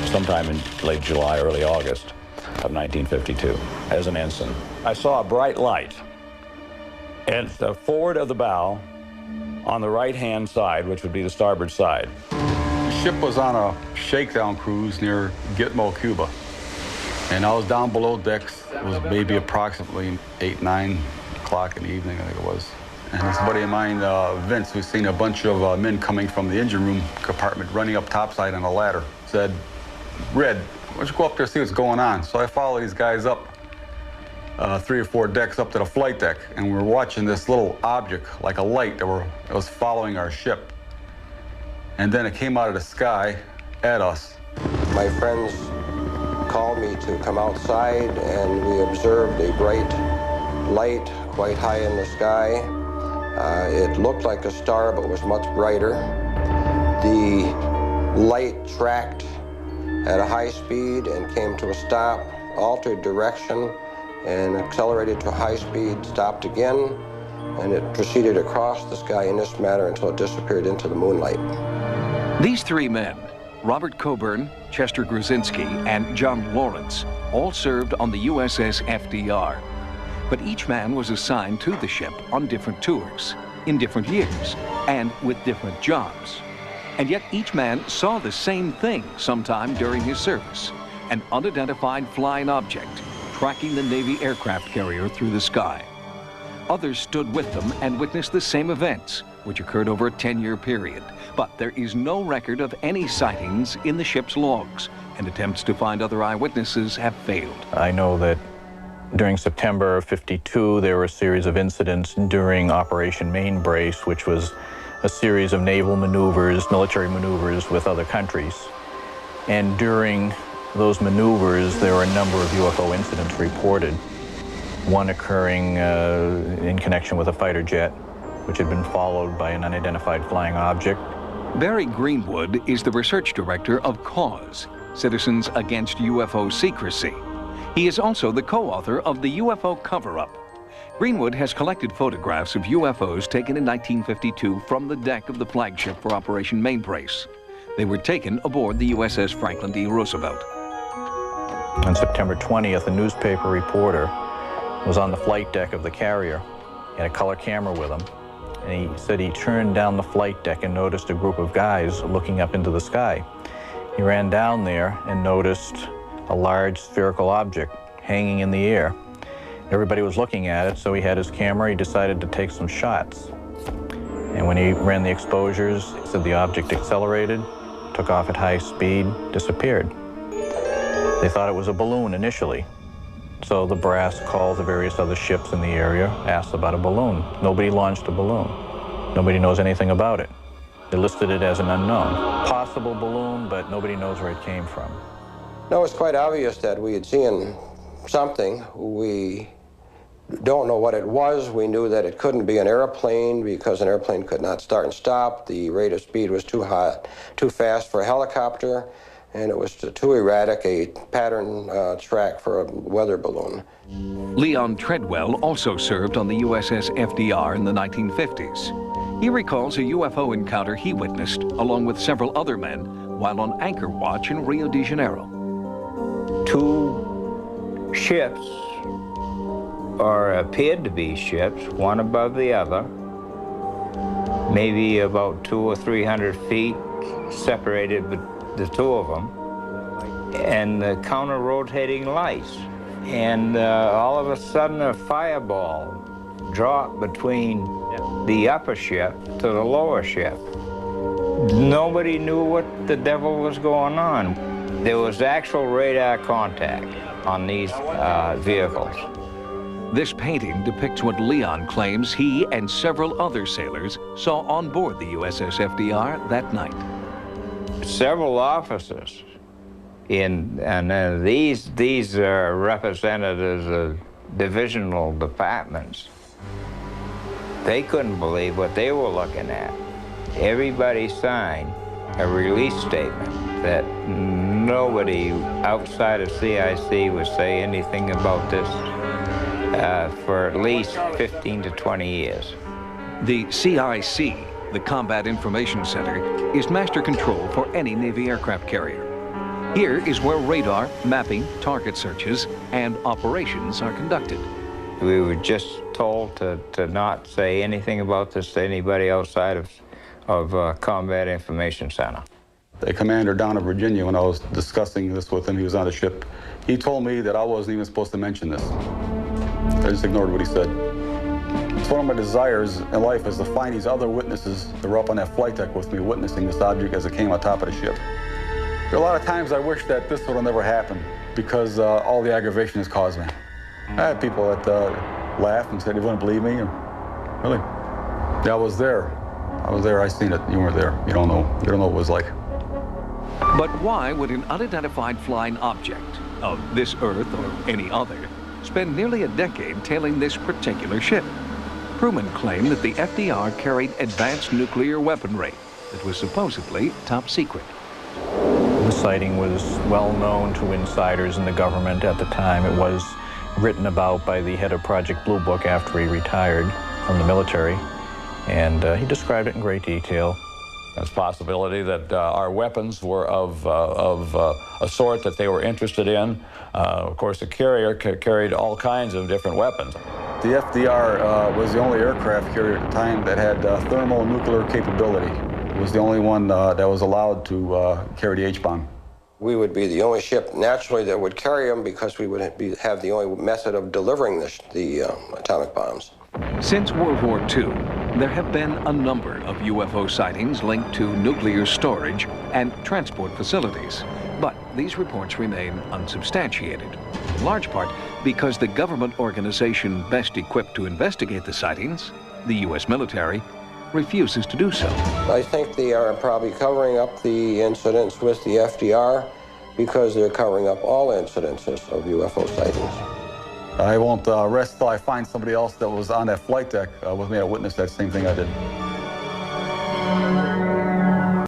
sometime in late July, early August of 1952, as an ensign. I saw a bright light at the forward of the bow on the right-hand side, which would be the starboard side. The ship was on a shakedown cruise near Gitmo, Cuba. And I was down below decks. It was maybe approximately 8, 9 o'clock in the evening, I think it was. And this buddy of mine, Vince, who's seen a bunch of men coming from the engine room compartment running up topside on a ladder, said, "Red, why don't you go up there and see what's going on?" So I followed these guys up 3 or 4 decks up to the flight deck, and we were watching this little object, like a light, that was following our ship. And then it came out of the sky at us. My friends called me to come outside, and we observed a bright light quite high in the sky. It looked like a star, but was much brighter. The light tracked at a high speed and came to a stop, altered direction, and accelerated to high speed, stopped again, and it proceeded across the sky in this manner until it disappeared into the moonlight. These 3 men, Robert Coburn, Chester Grzinski, and John Lawrence, all served on the USS FDR. But each man was assigned to the ship on different tours, in different years, and with different jobs. And yet each man saw the same thing sometime during his service, an unidentified flying object tracking the Navy aircraft carrier through the sky. Others stood with them and witnessed the same events, which occurred over a 10-year period. But there is no record of any sightings in the ship's logs, and attempts to find other eyewitnesses have failed. I know that during September of '52, there were a series of incidents during Operation Mainbrace, which was a series of naval maneuvers, military maneuvers with other countries. And during those maneuvers, there were a number of UFO incidents reported, one occurring in connection with a fighter jet, which had been followed by an unidentified flying object. Barry Greenwood is the research director of CAUSE, Citizens Against UFO Secrecy. He is also the co-author of the UFO Cover-Up. Greenwood has collected photographs of UFOs taken in 1952 from the deck of the flagship for Operation Mainbrace. They were taken aboard the USS Franklin D. Roosevelt. On September 20th, a newspaper reporter was on the flight deck of the carrier. He had a color camera with him. And he said he turned down the flight deck and noticed a group of guys looking up into the sky. He ran down there and noticed a large spherical object hanging in the air. Everybody was looking at it, so he had his camera. He decided to take some shots. And when he ran the exposures, he said the object accelerated, took off at high speed, disappeared. They thought it was a balloon initially. So the brass called the various other ships in the area, asked about a balloon. Nobody launched a balloon. Nobody knows anything about it. They listed it as an unknown. Possible balloon, but nobody knows where it came from. No, it's quite obvious that we had seen something. We don't know what it was. We knew that it couldn't be an airplane because an airplane could not start and stop. The rate of speed was too high, too fast for a helicopter, and it was too erratic a pattern track for a weather balloon. Leon Treadwell also served on the USS FDR in the 1950s. He recalls a UFO encounter he witnessed, along with several other men, while on anchor watch in Rio de Janeiro. 2 ships, or appeared to be ships, one above the other, maybe about 200 or 300 feet separated the 2 of them, and the counter-rotating lights. And all of a sudden a fireball dropped between the upper ship to the lower ship. Nobody knew what the devil was going on. There was actual radar contact on these vehicles. This painting depicts what Leon claims he and several other sailors saw on board the USS FDR that night. Several officers and these are representatives of divisional departments. They couldn't believe what they were looking at. Everybody signed a release statement that nobody outside of CIC would say anything about this for at least 15 to 20 years. The CIC, the Combat Information Center, is master control for any Navy aircraft carrier. Here is where radar, mapping, target searches, and operations are conducted. We were just told to not say anything about this to anybody outside of Combat Information Center. The commander down in Virginia, when I was discussing this with him, he was on the ship, he told me that I wasn't even supposed to mention this. I just ignored what he said. It's one of my desires in life is to find these other witnesses that were up on that flight deck with me witnessing this object as it came on top of the ship. There are a lot of times I wish that this would have never happened because all the aggravation has caused me. I had people that laughed and said they wouldn't believe me. Really? Yeah, I was there. I seen it. You weren't there. You don't know. You don't know what it was like. But why would an unidentified flying object of this Earth or any other spend nearly a decade tailing this particular ship? Crewmen claim that the FDR carried advanced nuclear weaponry that was supposedly top secret. The sighting was well known to insiders in the government at the time. It was written about by the head of Project Blue Book after he retired from the military, and he described it in great detail. There's a possibility that our weapons were of a sort that they were interested in. Of course, the carrier carried all kinds of different weapons. The FDR was the only aircraft carrier at the time that had thermonuclear capability. It was the only one that was allowed to carry the H-bomb. We would be the only ship naturally that would carry them because we would have the only method of delivering the atomic bombs. Since World War II, there have been a number of UFO sightings linked to nuclear storage and transport facilities. But these reports remain unsubstantiated, in large part because the government organization best equipped to investigate the sightings, the U.S. military, refuses to do so. I think they are probably covering up the incidents with the FDR because they're covering up all incidences of UFO sightings. I won't rest till I find somebody else that was on that flight deck with me to witness that same thing I did.